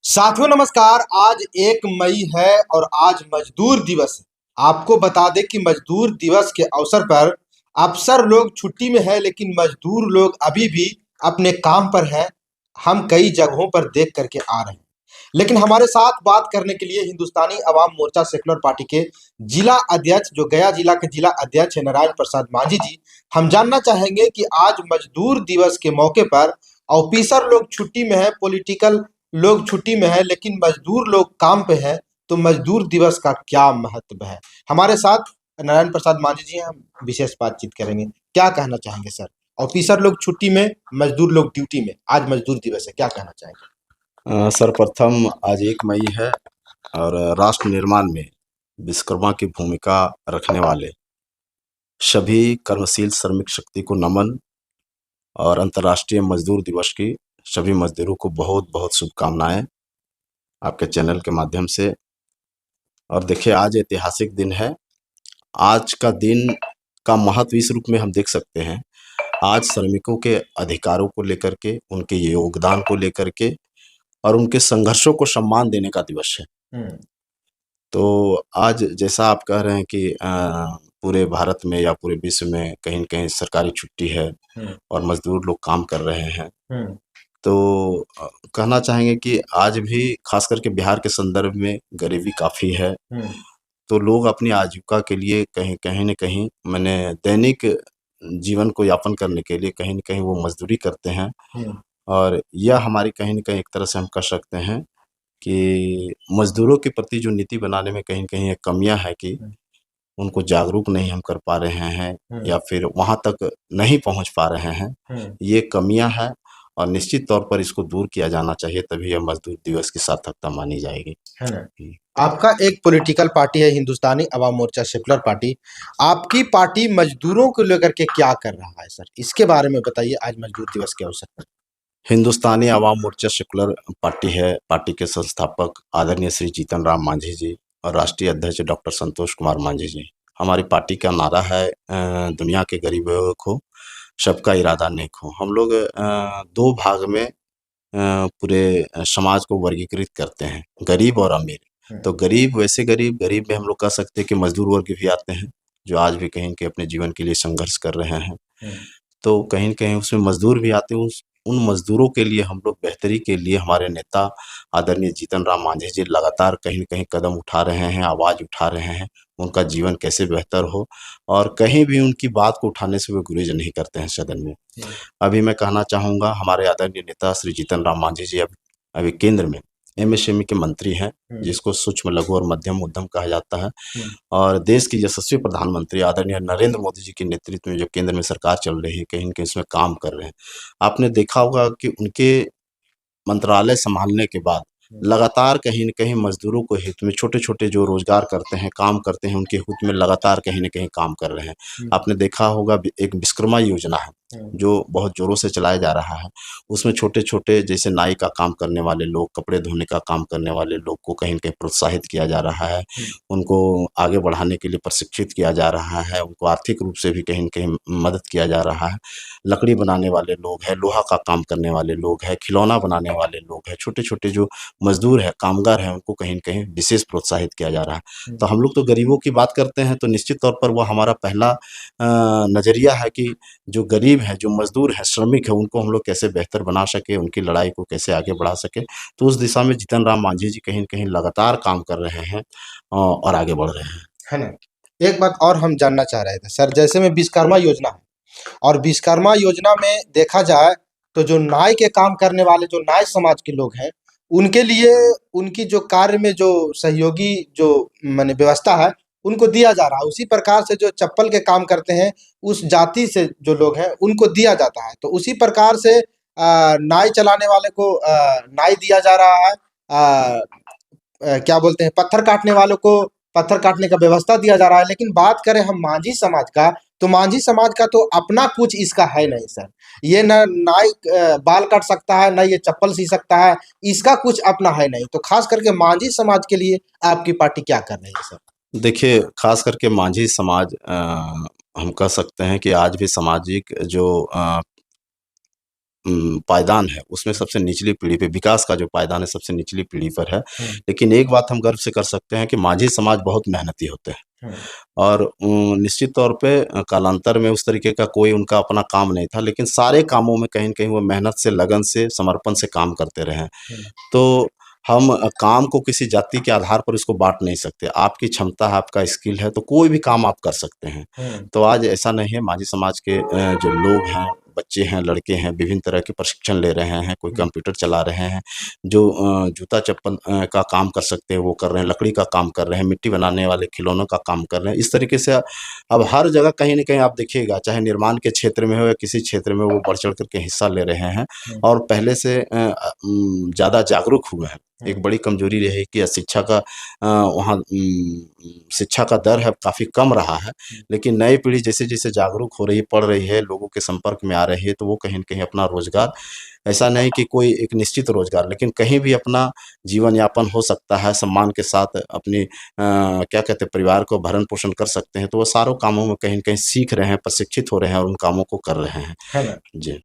साथियों नमस्कार। आज 1 मई है और आज मजदूर दिवस है। आपको बता दें कि मजदूर दिवस के अवसर पर अफसर लोग छुट्टी में है, लेकिन मजदूर लोग अभी भी अपने काम पर हैं। हम कई जगहों पर देख करके आ रहे हैं, लेकिन हमारे साथ बात करने के लिए हिंदुस्तानी अवाम मोर्चा सेकुलर पार्टी के जिला अध्यक्ष, जो गया जिला के जिला अध्यक्ष है, नारायण प्रसाद मांझी जी। हम जानना चाहेंगे कि आज मजदूर दिवस के मौके पर ऑफिसर लोग छुट्टी में है, पॉलिटिकल लोग छुट्टी में है, लेकिन मजदूर लोग काम पे हैं, तो मजदूर दिवस का क्या महत्व है। हमारे साथ नारायण प्रसाद मांझी जी हैं, हम विशेष बातचीत करेंगे। क्या कहना चाहेंगे सर? ऑफिसर लोग छुट्टी में, मजदूर लोग ड्यूटी में, आज मजदूर दिवस है, क्या कहना चाहेंगे? सर्वप्रथम आज 1 मई है और राष्ट्र निर्माण में विश्वकर्मा की भूमिका रखने वाले सभी कर्मशील श्रमिक शक्ति को नमन और अंतर्राष्ट्रीय मजदूर दिवस की सभी मजदूरों को बहुत बहुत शुभकामनाएं आपके चैनल के माध्यम से। और देखिए, आज ऐतिहासिक दिन है। आज का दिन का महत्व इस रूप में हम देख सकते हैं। आज श्रमिकों के अधिकारों को लेकर के, उनके योगदान को लेकर के और उनके संघर्षों को सम्मान देने का दिवस है। तो आज जैसा आप कह रहे हैं कि पूरे भारत में या पूरे विश्व में कहीं न कहीं सरकारी छुट्टी है और मजदूर लोग काम कर रहे हैं। तो कहना चाहेंगे कि आज भी खास करके बिहार के संदर्भ में गरीबी काफ़ी है। तो लोग अपनी आजीविका के लिए कहीं न कहीं माने दैनिक जीवन को यापन करने के लिए कहीं न कहीं वो मज़दूरी करते हैं। और यह हमारी कहीं न कहीं एक तरह से हम कह सकते हैं कि मज़दूरों के प्रति जो नीति बनाने में कहीं न कहीं एक कमियाँ है कि उनको जागरूक नहीं हम कर पा रहे हैं या फिर वहाँ तक नहीं पहुँच पा रहे हैं। ये कमियाँ हैं और निश्चित तौर पर इसको दूर किया जाना चाहिए, तभी यह मज़दूर दिवस की सार्थकता मानी जाएगी। है ना? आपका एक पॉलिटिकल पार्टी है हिंदुस्तानी अवाम मोर्चा सेकुलर पार्टी। आपकी पार्टी मजदूरों को लेकर के क्या कर रहा है सर? इसके बारे में बताइए आज मजदूर दिवस के अवसर पर। हिंदुस्तानी अवाम मोर्चा सेकुलर पार्टी है। पार्टी के संस्थापक आदरणीय श्री जीतन राम मांझी जी और राष्ट्रीय अध्यक्ष डॉक्टर संतोष कुमार मांझी जी। हमारी पार्टी का नारा है दुनिया के गरीबों को सबका इरादा नेक हो। हम लोग 2 भाग में पूरे समाज को वर्गीकृत करते हैं, गरीब और अमीर। तो गरीब वैसे गरीब में हम लोग कह सकते हैं कि मजदूर वर्ग भी आते हैं, जो आज भी कहीं न कहीं अपने जीवन के लिए संघर्ष कर रहे हैं। तो कहीं न कहीं उसमें मज़दूर भी आते हैं। उन मज़दूरों के लिए हम लोग बेहतरी के लिए हमारे नेता आदरणीय जीतन राम मांझी जी लगातार कहीं न कहीं कदम उठा रहे हैं, आवाज़ उठा रहे हैं, उनका जीवन कैसे बेहतर हो और कहीं भी उनकी बात को उठाने से वो गुरेज़ नहीं करते हैं सदन में। अभी मैं कहना चाहूँगा, हमारे आदरणीय नेता श्री जीतन राम मांझी जी अभी केंद्र में एमएसएमई के मंत्री हैं, जिसको सूक्ष्म, लघु और मध्यम उद्यम कहा जाता है। और देश के यशस्वी प्रधानमंत्री आदरणीय नरेंद्र मोदी जी के नेतृत्व में जो केंद्र में सरकार चल रही है, कहीं न कहीं इसमें काम कर रहे हैं। आपने देखा होगा कि उनके मंत्रालय संभालने के बाद लगातार कहीं न कहीं मज़दूरों को हित में, छोटे-छोटे जो रोज़गार करते हैं, काम करते हैं, उनके हित में लगातार कहीं न कहीं काम कर रहे हैं। आपने देखा होगा एक विश्वकर्मा योजना है, जो बहुत ज़ोरों से चलाया जा रहा है। उसमें छोटे-छोटे जैसे नाई का काम करने वाले लोग, कपड़े धोने का काम करने वाले लोग को कहीं न कहीं प्रोत्साहित किया जा रहा है। उनको आगे बढ़ाने के लिए प्रशिक्षित किया जा रहा है, उनको आर्थिक रूप से भी कहीं न कहीं मदद किया जा रहा है। लकड़ी बनाने वाले लोग हैं, लोहा का काम करने वाले लोग हैं, खिलौना बनाने वाले लोग हैं, छोटे-छोटे जो मज़दूर हैं, कामगार हैं, उनको कहीं न कहीं विशेष प्रोत्साहित किया जा रहा है। तो हम लोग तो गरीबों की बात करते हैं, तो निश्चित तौर पर वो हमारा पहला नज़रिया है कि जो गरीब हैं, जो मज़दूर हैं, श्रमिक हैं, उनको हम लोग कैसे बेहतर बना सकें, उनकी लड़ाई को कैसे आगे बढ़ा सकें। तो उस दिशा में जीतन राम मांझी जी कहीं न कहीं लगातार काम कर रहे हैं और आगे बढ़ रहे हैं। है ना? एक बात और हम जानना चाह रहे थे सर, जैसे में विश्वकर्मा योजना है और विश्वकर्मा योजना में देखा जाए तो जो नाई के काम करने वाले जो नाई समाज के लोग हैं, उनके लिए उनकी जो कार्य में जो सहयोगी जो माने व्यवस्था है, उनको दिया जा रहा है। उसी प्रकार से जो चप्पल के काम करते हैं, उस जाति से जो लोग हैं, उनको दिया जाता है। तो उसी प्रकार से नाई चलाने वाले को नाई दिया जा रहा है। क्या बोलते हैं, पत्थर काटने वालों को पत्थर काटने का व्यवस्था दिया जा रहा है। लेकिन बात करें हम मांझी समाज का, तो मांझी समाज का तो अपना कुछ इसका है नहीं सर। ये न नाई बाल काट सकता है, न ये चप्पल सी सकता है, इसका कुछ अपना है नहीं। तो खास करके मांझी समाज के लिए आपकी पार्टी क्या कर रही है सर? देखिए, खास करके मांझी समाज हम कह सकते हैं कि आज भी सामाजिक जो पायदान है उसमें सबसे निचली पीढ़ी पे, विकास का जो पायदान है सबसे निचली पीढ़ी पर है। हम्म, लेकिन एक बात हम गर्व से कर सकते हैं कि माझी समाज बहुत मेहनती होते हैं हम्म, और निश्चित तौर पे कालांतर में उस तरीके का कोई उनका अपना काम नहीं था, लेकिन सारे कामों में कहीं न कहीं वो मेहनत से, लगन से, समर्पण से काम करते रहे हैं। हम्म, तो हम काम को किसी जाति के आधार पर इसको बाँट नहीं सकते। आपकी क्षमता है, आपका स्किल है, तो कोई भी काम आप कर सकते हैं। हम्म, तो आज ऐसा नहीं है, माझी समाज के जो लोग हैं, बच्चे हैं, लड़के हैं, विभिन्न तरह के प्रशिक्षण ले रहे हैं, कोई हम्म, कंप्यूटर चला रहे हैं, जो जूता-चप्पल का काम कर सकते हैं वो कर रहे हैं, लकड़ी का काम कर रहे हैं, मिट्टी बनाने वाले खिलौनों का काम कर रहे हैं। इस तरीके से अब हर जगह कहीं न कहीं आप देखिएगा, चाहे निर्माण के क्षेत्र में हो या किसी क्षेत्र में, वो बढ़-चढ़ कर के हिस्सा ले रहे हैं हम्म, और पहले से ज़्यादा जागरूक हुए हैं। हम्म, एक बड़ी कमज़ोरी रही कि शिक्षा का वहाँ शिक्षा का दर है काफ़ी कम रहा है, लेकिन नई पीढ़ी जैसे-जैसे जागरूक हो रही है, पढ़ रही है, लोगों के संपर्क में आ रही है, तो वो कहीं न कहीं अपना रोज़गार, ऐसा नहीं कि कोई एक निश्चित रोज़गार, लेकिन कहीं भी अपना जीवन यापन हो सकता है, सम्मान के साथ अपनी क्या कहते हैं, परिवार को भरण-पोषण कर सकते हैं, तो वो सारों कामों में कहीं न कहीं सीख रहे हैं, प्रशिक्षित हो रहे हैं और उन कामों को कर रहे हैं। है ना? जी।